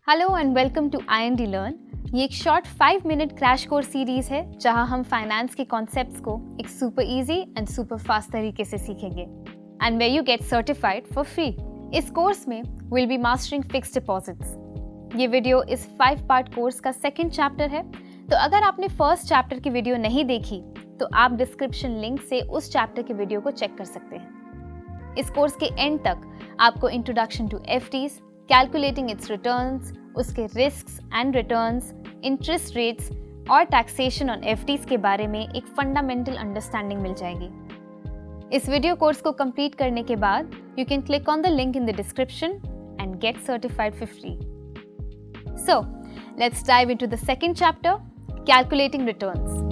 Hello and welcome to IND learn. ये एक short 5 minute crash course series है जहां हम फाइनेंस के कॉन्सेप्ट्स को एक super easy and super fast तरीके से सीखेंगे and where you get certified for free. इस कोर्स में will be mastering fixed deposits. ये वीडियो इस 5 पार्ट कोर्स का सेकंड चैप्टर है, तो अगर आपने फर्स्ट चैप्टर की वीडियो नहीं देखी तो आप डिस्क्रिप्शन लिंक से उस चैप्टर की वीडियो को चेक कर सकते हैं। इस कोर्स के एंड तक आपको introduction to FDs, calculating its returns, उसके risks and returns, interest rates और टैक्सेशन ऑन एफडीज के बारे में एक फंडामेंटल अंडरस्टैंडिंग मिल जाएगी। इस वीडियो कोर्स को कंप्लीट करने के बाद you can click on the link in the description and gate certified for free. So let's dive into the second chapter, calculating returns.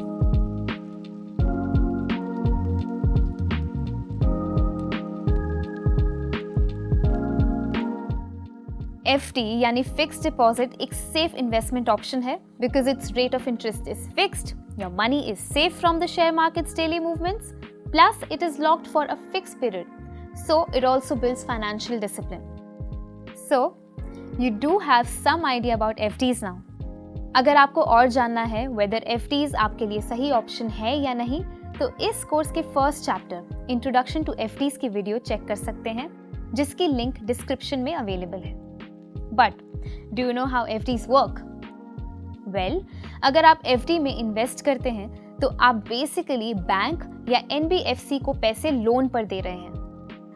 FD यानी फिक्स्ड डिपॉजिट एक safe investment option है because it's rate of interest is fixed, your money is safe from the share markets daily movements, plus it is locked for a fixed period, so it also builds financial discipline. So you do have some idea about FDs now. अगर आपको और जानना है weather FDs आपके लिए सही option है या नहीं, तो इस कोर्स के first chapter introduction to FDs की वीडियो चेक कर सकते हैं, जिसकी लिंक डिस्क्रिप्शन में अवेलेबल है। But do you know how FDs work? Well, अगर आप FD में इन्वेस्ट करते हैं तो आप बेसिकली बैंक या NBFC को पैसे लोन पर दे रहे हैं।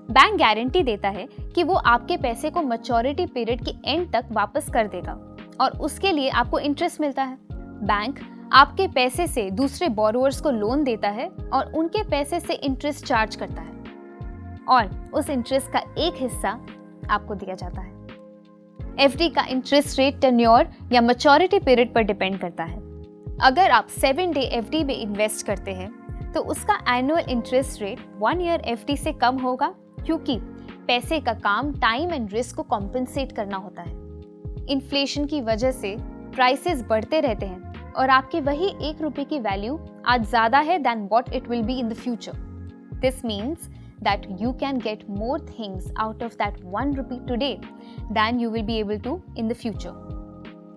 बैंक गारंटी देता है कि वो आपके पैसे को मैच्योरिटी पीरियड के एंड तक वापस कर देगा और उसके लिए आपको इंटरेस्ट मिलता है। बैंक आपके पैसे से दूसरे बोरोवर्स को लोन देता है और उनके पैसे से इंटरेस्ट चार्ज करता है और उस इंटरेस्ट का एक हिस्सा आपको दिया जाता है। FD का इंटरेस्ट रेट टेन्योर या मैच्योरिटी पीरियड पर डिपेंड करता है। अगर आप 7 डे FD में इन्वेस्ट करते हैं तो उसका annual interest rate 1 year FD से कम होगा, क्योंकि पैसे का काम टाइम एंड रिस्क को कॉम्पेंसेट करना होता है। इन्फ्लेशन की वजह से प्राइसेस बढ़ते रहते हैं और आपकी वही 1 रुपये की वैल्यू आज ज़्यादा है then what it will be in the future. This means that you can get more things out of that 1 rupee today than you will be able to in the future.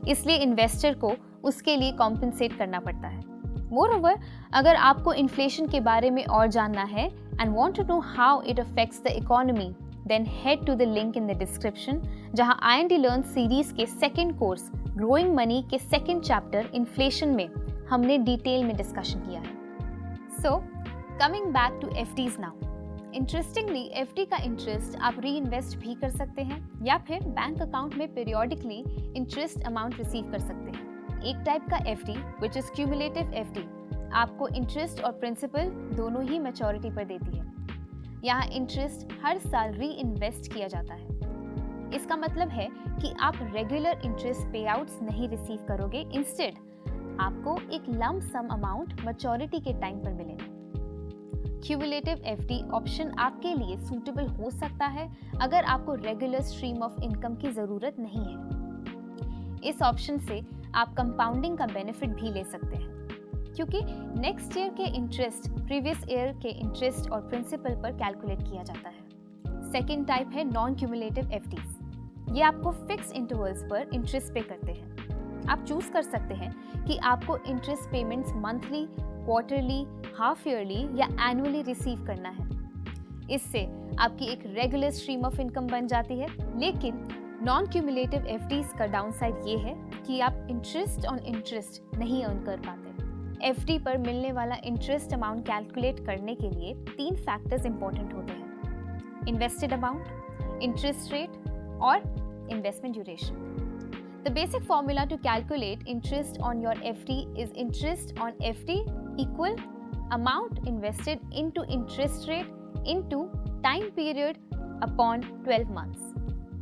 इसलिए investor को उसके लिए compensate करना पड़ता है। Moreover, अगर आपको inflation के बारे में और जानना है and want to know how it affects the economy, then head to the link in the description, जहां IND Learn सीरीज के सेकेंड कोर्स ग्रोइंग मनी के सेकेंड चैप्टर इन्फ्लेशन में हमने डिटेल में डिस्कशन किया है। So, coming back to FDs now. Interestingly FD का interest आप री इन्वेस्ट भी कर सकते हैं या फिर बैंक अकाउंट में पीरियोडिकली इंटरेस्ट अमाउंट रिसीव कर सकते हैं। एक टाइप का FD which is cumulative FD आपको इंटरेस्ट और प्रिंसिपल दोनों ही मैच्योरिटी पर देती है। यहाँ इंटरेस्ट हर साल री इन्वेस्ट किया जाता है। इसका मतलब है कि आप रेगुलर इंटरेस्ट पे आउट्स नहीं रिसीव करोगे, इंस्टेड आपको एक लंप सम अमाउंट मैच्योरिटी के टाइम पर मिलेगा। क्यूमुलेटिव FD ऑप्शन आपके लिए सूटेबल हो सकता है अगर आपको रेगुलर स्ट्रीम ऑफ इनकम की ज़रूरत नहीं है। इस ऑप्शन से आप कंपाउंडिंग का बेनिफिट भी ले सकते हैं, क्योंकि नेक्स्ट ईयर के इंटरेस्ट प्रीवियस ईयर के इंटरेस्ट और प्रिंसिपल पर कैलकुलेट किया जाता है। सेकेंड टाइप है नॉन क्यूमुलेटिव FDs। ये आपको फिक्स इंटरवल्स पर इंटरेस्ट पे करते हैं। आप चूज कर सकते हैं कि आपको interest payments monthly, quarterly, half yearly या एनुअली रिसीव करना है। इससे आपकी एक रेगुलर स्ट्रीम ऑफ इनकम बन जाती है। लेकिन नॉन क्यूमुलेटिव FDs का डाउनसाइड ये है कि आप इंटरेस्ट ऑन इंटरेस्ट नहीं अर्न कर पाते। FD पर मिलने वाला इंटरेस्ट अमाउंट कैलकुलेट करने के लिए 3 फैक्टर्स इंपॉर्टेंट होते हैं: इन्वेस्टेड अमाउंट, इंटरेस्ट रेट और investment duration. The basic formula to calculate interest on your FD is interest on FD equal amount invested into interest rate into time period upon 12 months।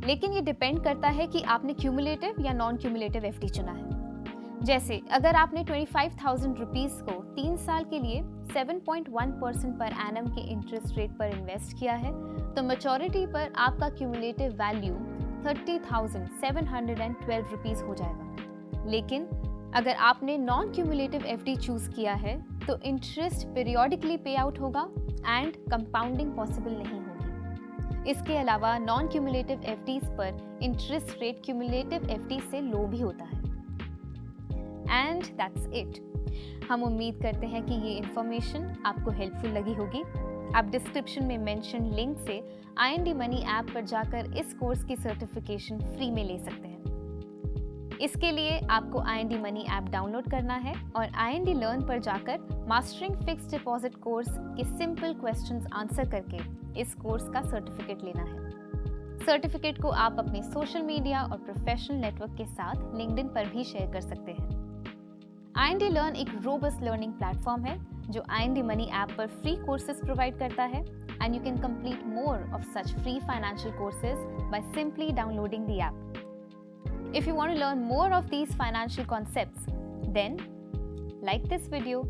लेकिन ये depend करता है कि आपने cumulative या non cumulative FD चुना है। जैसे अगर आपने 25,000 रुपीज़ को 3 साल के लिए 7.1% पर एनम के इंटरेस्ट रेट पर इन्वेस्ट किया है, तो मैच्योरिटी पर आपका क्यूमुलेटिव वैल्यू 30,712 रुपीज़ हो जाएगा। लेकिन अगर आपने नॉन क्यूमुलेटिव FD चूज किया है तो इंटरेस्ट पीरियोडिकली पे आउट होगा एंड कंपाउंडिंग पॉसिबल नहीं होगी। इसके अलावा नॉन क्यूमुलेटिव एफडीज पर इंटरेस्ट रेट क्यूमुलेटिव एफडी से लो भी होता है। And that's it. हम उम्मीद करते हैं कि ये इन्फॉर्मेशन आपको हेल्पफुल लगी होगी। आप डिस्क्रिप्शन में मेंशन लिंक से IND मनी ऐप पर जाकर इस कोर्स की सर्टिफिकेशन फ्री में ले सकते हैं। इसके लिए आपको IND मनी ऐप डाउनलोड करना है और IND लर्न पर जाकर मास्टरिंग फिक्स्ड डिपॉजिट कोर्स के सिंपल क्वेश्चंस आंसर करके इस कोर्स का सर्टिफिकेट लेना है। सर्टिफिकेट को आप अपने सोशल मीडिया और प्रोफेशनल नेटवर्क के साथ लिंक्डइन पर भी शेयर कर सकते हैं। IND लर्न एक रोबस्ट लर्निंग प्लेटफॉर्म है जो IND मनी ऐप पर फ्री कोर्सेज प्रोवाइड करता है and you can complete more of such free financial courses by simply downloading the app. If you want to learn more of these financial concepts, then like this video,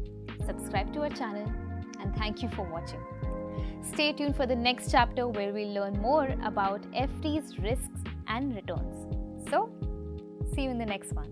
subscribe to our channel, and thank you for watching. Stay tuned for the next chapter where we'll learn more about FD's risks and returns. So, see you in the next one.